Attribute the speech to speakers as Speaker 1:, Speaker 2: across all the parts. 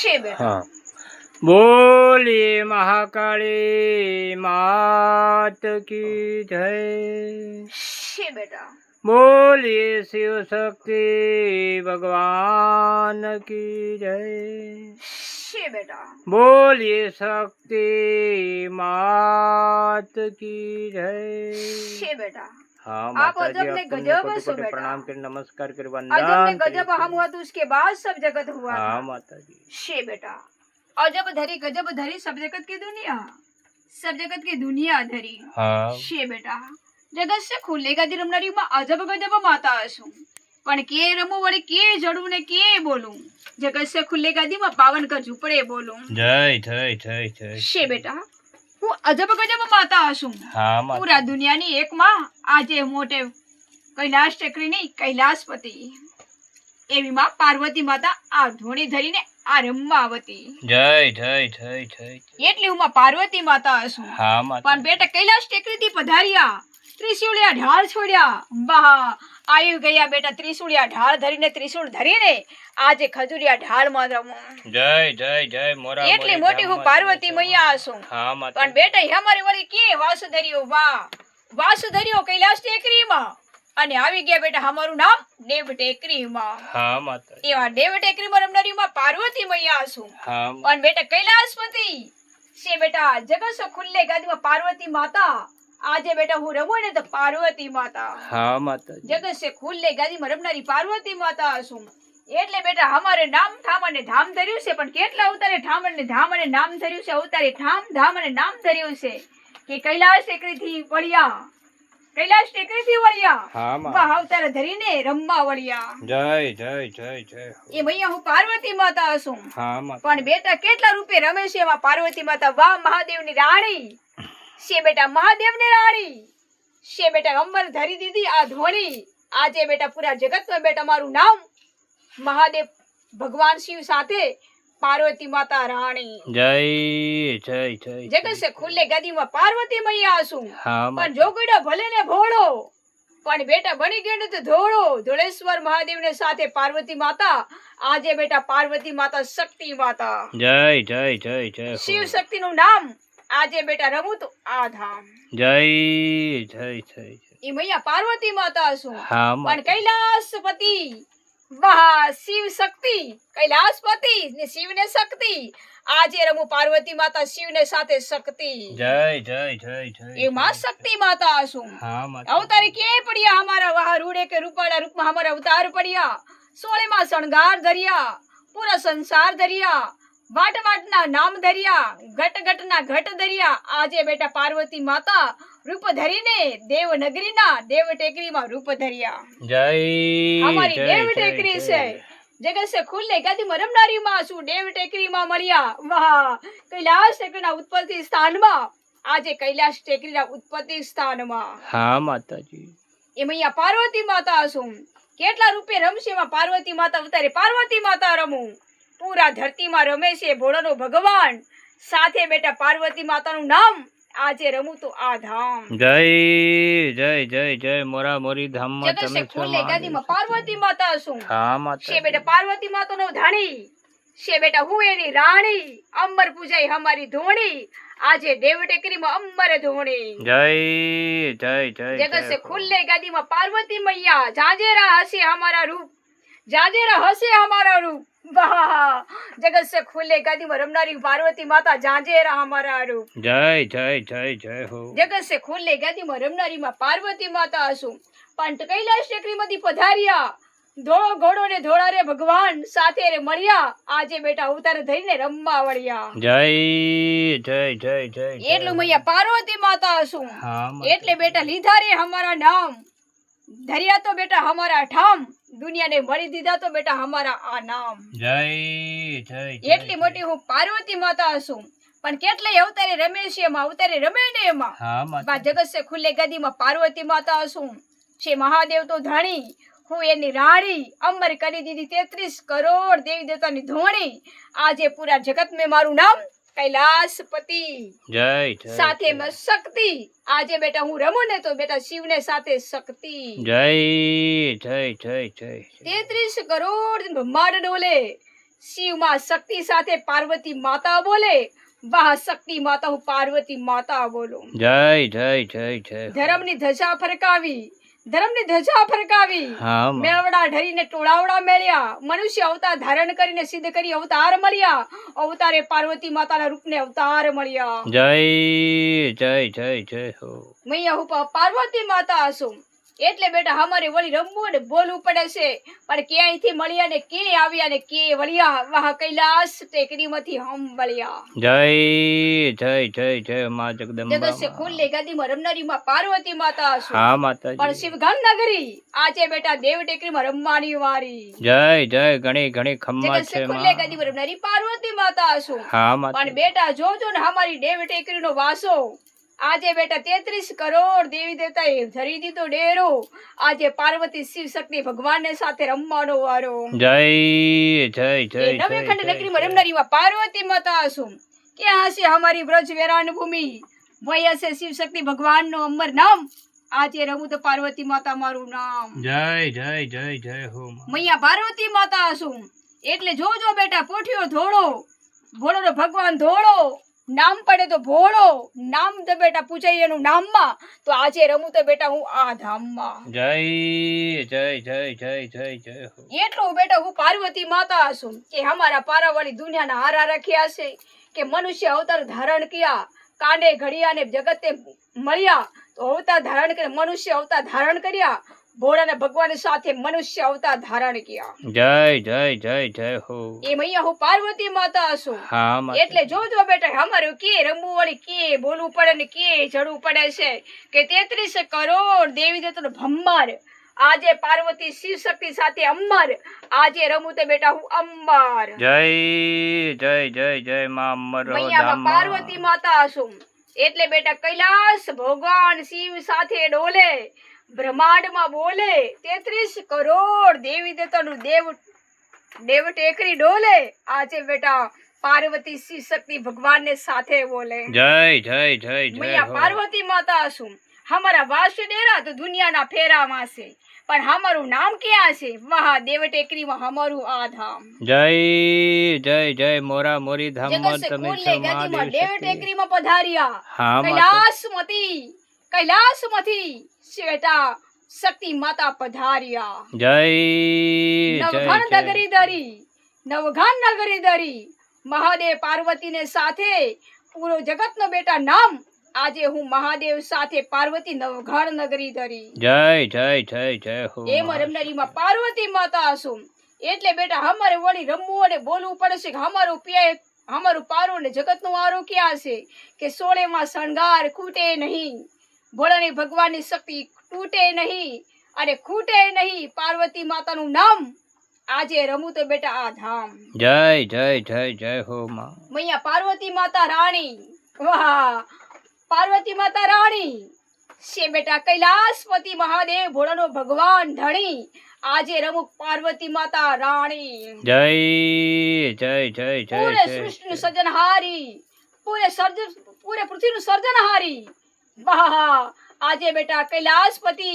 Speaker 1: છે બેટા।
Speaker 2: हाँ बोलिए महाकाली मात की जय।
Speaker 1: છે બેટા।
Speaker 2: बोलिए शिव शक्ति भगवान की जय।
Speaker 1: છે બેટા।
Speaker 2: बोलिए शक्ति मात की जय।
Speaker 1: છે બેટા।
Speaker 2: हाँ
Speaker 1: आप
Speaker 2: माता जी,
Speaker 1: अजब ने
Speaker 2: आपको
Speaker 1: गजब
Speaker 2: कोटि
Speaker 1: सो
Speaker 2: कोटि
Speaker 1: बेटा।
Speaker 2: प्रणाम कर नमस्कार कर
Speaker 1: अजब ने
Speaker 2: वंदन
Speaker 1: गजब हम हुआ तो उसके बाद सब जगत हुआ था।
Speaker 2: हाँ माता जी।
Speaker 1: छे बेटा। अजब धरी गजब धरी सब जगत की दुनिया, सब जगत की दुनिया धरी।
Speaker 2: हाँ
Speaker 1: छे बेटा। जगत से खुलेगा दी रमनारी में अजब गजब माता हसूं, पण के रमू वળી के जड़ू ने के बोलूं, जगत से खुलेगा दी में पावन कर झूपड़े बोलूं।
Speaker 2: जय जय जय जय।
Speaker 1: छे बेटा। હું અજબ ગજબ માતા હશું,
Speaker 2: हाँ माता
Speaker 1: પૂરા દુનિયાની એક માં આજે મોટે કૈલાશ ટેકરીની કૈલાસપતિ એવી માં પાર્વતી માતા આ ધોણી ધરીને આ રમાવતી।
Speaker 2: जय जय जय जय।
Speaker 1: એટલી હું માં પાર્વતી માતા હશું।
Speaker 2: हाँ माता
Speaker 1: પણ બેટા કૈલાશ ટેકરીથી પધાર્યા, ત્રિશુળિયા ઢાળ છોડ્યા, વાહ આવી ગયા બેટા ત્રિશુળિયા ઢાળ ધરીને ત્રિશુળ ધરીને આજે ખજુરિયા ઢાળમાં રમું।
Speaker 2: जय जय जय मोरा
Speaker 1: એટલી મોટી હું પાર્વતી મૈયા હશું।
Speaker 2: हाँ माता
Speaker 1: પણ બેટા અમારી વળી કે વાસુધર્યો, વાહ વાસુધર્યો કૈલાશ ટેકરીમાં અને આવી ગયા બેટા અમારું નામ દેવ ટેકરીમાં।
Speaker 2: हाँ माता
Speaker 1: એવા દેવ ટેકરીમાં રમનારીમાં પાર્વતી મૈયા હશું।
Speaker 2: हाँ
Speaker 1: પણ બેટા કૈલાસપતિ છે બેટા જગત સો ખુલ્લે ગાદીમાં પાર્વતી માતા આજે બેટા હું રમું ને તો પાર્વતી માતા।
Speaker 2: हाँ माता
Speaker 1: જગત સે ખુલ્લે ગાદીમાં રમનારી પાર્વતી માતા હશું। એટલે બેટા અમારે નામ ઠામ અને ધામ ધર્યું છે, પણ કેટલા અવતારે ઠામ અને ધામ અને નામ ધર્યું છે, અવતારે ઠામ ધામ અને નામ ધર્યું છે કે કૈલાશ ટેકરીથી વળ્યા, કૈલાશ ટેકરીથી વળ્યા,
Speaker 2: हाँ माता
Speaker 1: વાહ અવતાર ધરીને રમવા વળ્યા।
Speaker 2: जय जय जय जय।
Speaker 1: એ મૈયા હું પાર્વતી માતા હશું।
Speaker 2: हाँ माता
Speaker 1: પણ બેટા કેટલા રૂપે રમે છે એમાં પાર્વતી માતા, વાહ મહાદેવની રાણી છે બેટા, મહાદેવની રાણી છે બેટા, અંબર ધરી દીધી આ ધોણી આજે બેટા પૂરા જગતમાં બેટા મારું નામ મહાદેવ ભગવાન શિવ સાથે પાર્વતી માતા રાણી।
Speaker 2: जय जय जय।
Speaker 1: જગત સે ખુલ્લે ગાદીમાં પાર્વતી મૈયા હશું।
Speaker 2: हाँ
Speaker 1: પણ
Speaker 2: माता
Speaker 1: જોગડો ભલે ને ભોળો, પણ બેટા બની ગયો ને તો ધોળો, ધોળેશ્વર મહાદેવને સાથે પાર્વતી માતા આજે બેટા પાર્વતી માતા શક્તિ માતા।
Speaker 2: जय जय जय जय हो।
Speaker 1: શિવ શક્તિનું નામ આજે બેટા રમું તો આ ધામ।
Speaker 2: जय जय जय जय।
Speaker 1: એ મૈયા પાર્વતી માતા હશું।
Speaker 2: हाँ
Speaker 1: પણ
Speaker 2: माता
Speaker 1: કૈલાસપતિ વાહ શિવ શક્તિ, કૈલાસપતિ ને શિવ ને શક્તિ આજે રમું પાર્વતી માતા શિવ ને સાથે શક્તિ।
Speaker 2: जय जय जय जय।
Speaker 1: એ માં શક્તિ માતા હશું।
Speaker 2: हाँ माता
Speaker 1: અવતારે કે પડ્યા हमारा वाह रूड़े के रूपाड़ा रूप में हमारा अवतार पड़िया, सोळे में शणगार धरिया, पूरा संसार धरिया, वाट वाट ना नाम धरिया, घट घट ना घट धरिया आजे बेटा पार्वती माता रूप धरीने देव नगरी ना देव टेकरी में रूप धरिया।
Speaker 2: जय
Speaker 1: हमारी
Speaker 2: जय
Speaker 1: देव
Speaker 2: जय
Speaker 1: टेकरी
Speaker 2: जय।
Speaker 1: से जगत से खुले गादी में रमनारी मां सु देव टेकरी में मळिया, वाह कैलाश टेकरी ना उत्पत्ति स्थान में આજે કૈલાશ ટેકરીના ઉત્પત્તિ સ્થાનમાં
Speaker 2: हाँ माता जी।
Speaker 1: એમાં અહીંયા પાર્વતી માતા હશું। કેટલા રૂપે રમશે એમાં પાર્વતી માતા અવતારે પાર્વતી માતા રમું। પૂરા ધરતીમાં રમે છે ભોળાનો ભગવાન સાથે બેટા પાર્વતી માતાનું નામ આજે રમું તો આ ધામ।
Speaker 2: जय जय जय जय मोरा मोरी धाम में
Speaker 1: જગત સે ખુલ્લે ગાદીમાં પાર્વતી માતા હશું।
Speaker 2: हाँ माता
Speaker 1: છે બેટા પાર્વતી માતાનો ધાણી છે બેટા હું એની રાણી, અંબર પૂજાઈ हमारी ધોણી આજે દેવ ટેકરીમાં અંબર ધોણી।
Speaker 2: जय जय जय
Speaker 1: जगत
Speaker 2: जय
Speaker 1: से
Speaker 2: हो।
Speaker 1: खुले गादी में पार्वती मैया जाजेरा हसे हमारा रूप, जाजेरा हसे हमारा रूप, वाह जगत से खुले गादी में रमनारी पार्वती माता जाजेरा हमारा रूप।
Speaker 2: जय जय जय जय हो।
Speaker 1: जगत से खुले गादी में रमनारी में पार्वती माता हसू। पण कैलाश टेकरी मधी पधारिया, धोळो घोड़ो ने धोळा रे भगवान साथे रे मळिया આજે બેટા અવતાર ધરીને રમવા વળ્યા।
Speaker 2: जय जय जय जय जय
Speaker 1: એટલું
Speaker 2: हो।
Speaker 1: મૈયા પાર્વતી માતા હસુ।
Speaker 2: हाँ माता
Speaker 1: એટલે બેટા લીધા રે हमारा नाम, धरिया तो बेटा हमारा ठाम, दुनिया ने मળી દીધા तो बेटा हमारा आ नाम।
Speaker 2: जय जय जय
Speaker 1: એટલી મોટી હું પાર્વતી માતા હસું। પણ કેટલાય અવતારે રમે છે એમાં અવતારે રમે ને એમાં
Speaker 2: हाँ माता
Speaker 1: બા જગત સે ખુલ્લે ગાદીમાં પાર્વતી માતા હસું। છે મહાદેવ તો ધણી હું એની રાણી, અંબર કરી દીધી 33 કરોડ દેવી દેવતાની ધોણી આજે પૂરા જગત में મારું નામ कैलाशपति
Speaker 2: जय जय
Speaker 1: સાથે में शक्ति આજે બેટા હું રમું ને તો બેટા શિવ ને સાથે શક્તિ।
Speaker 2: जय जय जय जय।
Speaker 1: 33 करोड़ ब्रह्मांड डोले શિવ માં શક્તિ સાથે પાર્વતી માતા બોલે, વાહ શક્તિ માતા હું પાર્વતી માતા બોલું.
Speaker 2: જય જય જય જય હો.
Speaker 1: ધર્મની ધજા ફરકાવી, ધર્મની ધજા ફરકાવી,
Speaker 2: હા માં.
Speaker 1: મેવડા ઢરીને ટોળાવડા મેળ્યા, મનુષ્ય અવતાર ધારણ કરીને સિદ્ધ કરી અવતાર મળ્યા, અવતારે પાર્વતી માતાના રૂપને અવતાર મળ્યા.
Speaker 2: જય જય જય જય હો.
Speaker 1: મૈયા હું પાર્વતી માતા છું એટલે બેટા અમારે વળી રમવું ને બોલવું પડે છે, પણ ક્યાંયથી મળ્યા ને કે આવ્યા ને કે વળ્યા, વાહ કૈલાસ ટેકરીમાંથી હમ વળ્યા.
Speaker 2: જય જય જય જય માં જગદંબા
Speaker 1: જગત
Speaker 2: માં.
Speaker 1: ખુલ્લે ગાદીમાં રમનારી માં પાર્વતી માતા છું,
Speaker 2: હા
Speaker 1: પણ
Speaker 2: માતાજી.
Speaker 1: શિવગંગ નગરી આજે બેટા દેવ ટેકરીમાં રમવાની વારી.
Speaker 2: જય જય ઘણી ઘણી ખમ્મા
Speaker 1: જગત
Speaker 2: છે
Speaker 1: ખુલ્લે
Speaker 2: માં.
Speaker 1: ગાદીમાં રમનારી પાર્વતી માતા છું,
Speaker 2: હા
Speaker 1: પણ
Speaker 2: માતાજી.
Speaker 1: બેટા જોજો ને અમારી દેવ ટેકરીનો વાસો, આજે બેટા 33 કરોડ દેવી દેવતાએ ધરી દીધો ડેરો, આજે પાર્વતી શિવ શક્તિ ભગવાનને સાથે રમવાનો વારો.
Speaker 2: જય જય જય
Speaker 1: એ
Speaker 2: જય
Speaker 1: નવેખંડ
Speaker 2: જય
Speaker 1: નગરીમાં
Speaker 2: જય.
Speaker 1: રમનારી માં પાર્વતી માતા છું, ક્યાં હશે અમારી બ્રજ વેરાન ભૂમિ, વય હશે શિવ શક્તિ ભગવાન નું અમર નામ, આજે રમું તો પાર્વતી માતા મારું નામ.
Speaker 2: જય જય જય જય હો માં.
Speaker 1: મૈયા પાર્વતી માતા છું એટલે જોજો બેટા પોઠિયો ધોળો, ભોળો નો ભગવાન ધોળો, નામ પડે તો ભોળો, નામ તો બેટા પૂછાય એનું નામમાં, તો આજે રમું તો બેટા હું આ ધામમાં.
Speaker 2: જય જય જય જય જય જય હો.
Speaker 1: એટલું બેટા હું પાર્વતી માતા છું કે અમારા પારાવાળી દુનિયાના હારા રાખ્યા છે, કે મનુષ્ય અવતાર ધારણ કર્યા, કાંડે ઘડિયા ને જગતે મળ્યા, તો અવતાર ધારણ કરી મનુષ્ય અવતાર ધારણ કર્યા, ભોળાના ભગવાન સાથે મનુષ્ય અવતાર ધારણ કર્યા.
Speaker 2: જય જય જય જય હો.
Speaker 1: એ મૈયા હું પાર્વતી માતા છું,
Speaker 2: હા માતાજી.
Speaker 1: એટલે જોજો બેટા અમારું કે રમવું વળી કે બોલવું પડે ને કે જડવું પડે છે, કે 33 કરોડ દેવી દેવતાનો ભમ્મર, આજે પાર્વતી શિવ શક્તિ સાથે અમર, આજે રમું તો બેટા હું અંબર.
Speaker 2: જય જય જય જય માં અમર હો
Speaker 1: મૈયામાં
Speaker 2: ધામમાં.
Speaker 1: પાર્વતી માતા છું એટલે બેટા કૈલાસ ભગવાન શિવ સાથે ડોલે, બ્રહ્માંડમાં બોલે, 33 કરોડ દેવી દેવતાનું દેવ ટેકરી ડોલે, આજે બેટા પાર્વતી શિવ શક્તિ ભગવાનને સાથે બોલે.
Speaker 2: જય જય જય જય
Speaker 1: મૈયા
Speaker 2: હો.
Speaker 1: પાર્વતી માતા છું, હમારા વાસ ડેરા તો દુનિયાના ફેરામાં છે, પણ હમારું નામ ક્યાં છે, વાહ દેવ ટેકરીમાં હમારું આ ધામ.
Speaker 2: જય જય જય મોરા મોરી ધામમાં
Speaker 1: જગત
Speaker 2: તમે
Speaker 1: ખુલ્લે
Speaker 2: છો
Speaker 1: ગાદીમાં
Speaker 2: મહાદેવ
Speaker 1: દેવ
Speaker 2: શક્તિ.
Speaker 1: ટેકરીમાં પધાર્યા,
Speaker 2: હા માતા.
Speaker 1: કૈલાસમાંથી બેટા શક્તિ માતા પધાર્યા.
Speaker 2: જય જય
Speaker 1: નવઘણ
Speaker 2: જય.
Speaker 1: નગરી ધરી, નવઘણ નગરી ધરી, મહાદેવ પાર્વતીને સાથે પૂરો જગતનો બેટા નામ, આજે હું મહાદેવ સાથે પાર્વતી નવઘણ નગરી ધરી.
Speaker 2: જય જય જય જય હો.
Speaker 1: એમ રમનારીમાં પાર્વતી માતા છું એટલે બેટા અમારે વળી રમવું અને બોલવું પડશે, કે અમારું પારું ને જગતનું આરું ક્યાં છે, કે 16 માં શણગાર ખૂટે નહીં, ભોળાની ભગવાનની શક્તિ તૂટે નહીં અને ખૂટે નહીં, પાર્વતી માતાનું નામ, આજે રમું તો બેટા આ ધામ.
Speaker 2: જય જય જય જય હો માં.
Speaker 1: મૈયા પાર્વતી માતા રાણી, વાહ પાર્વતી માતા રાણી છે બેટા કૈલાસપતિ મહાદેવ ભોળાનો ભગવાન ધણી, આજે રમું પાર્વતી માતા રાણી.
Speaker 2: જય જય જય જય
Speaker 1: પૂરે
Speaker 2: જય.
Speaker 1: સૃષ્ટિનું સર્જનહારી, પૂરે પૃથ્વીનું સર્જનહારી, વાહ આજે બેટા કૈલાસપતિ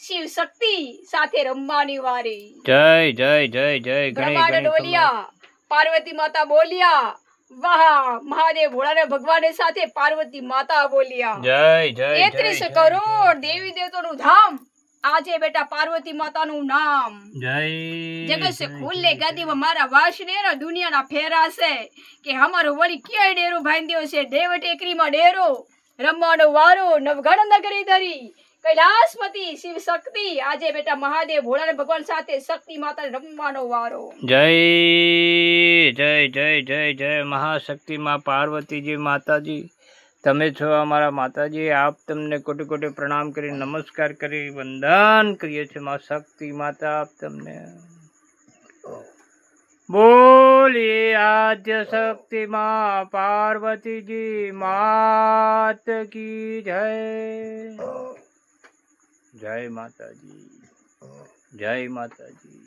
Speaker 1: શિવ શક્તિ સાથે રમવાની વારી.
Speaker 2: જય જય જય જય ઘણી
Speaker 1: બ્રહ્માંડ
Speaker 2: ઘણી ખમ્મા.
Speaker 1: ડોલિયા, પાર્વતી માતા બોલ્યા, વાહ મહાદેવ ભોળાના ભગવાન સાથે પાર્વતી માતા બોલ્યા.
Speaker 2: જય જય જય
Speaker 1: 33
Speaker 2: જય
Speaker 1: કરોડ દેવી દેવતાનું ધામ, આજે બેટા પાર્વતી માતાનું નામ.
Speaker 2: જય
Speaker 1: જગત
Speaker 2: જય
Speaker 1: ખુલ્લે
Speaker 2: જય
Speaker 1: ગાદીમાં મારા વાસ ડેરો દુનિયાના ફેરા છે, કે અમારો વળી ક્યાંય ડેરો બાંધ્યો છે, દેવ ટેકરીમાં ડેરો, રમવાનો વારો, નવઘણ નગરી ધરી, કૈલાસપતિ શિવ શક્તિ, આજે બેટા મહાદેવ ભોળાના ભગવાન સાથે શક્તિ માતા રમવાનો વારો.
Speaker 2: જય જય જય જય જય મહાશક્તિ માં પાર્વતીજી માતાજી, તમે છો અમારા માતાજી. આપ તમને કોટી કોટી પ્રણામ કરી નમસ્કાર કરી વંદન કરીએ છીએ માં શક્તિ માતા. આપ તમને બોલીએ આદ્ય શક્તિ માં પાર્વતીજી માત કી જય. જય માતાજી, જય માતાજી.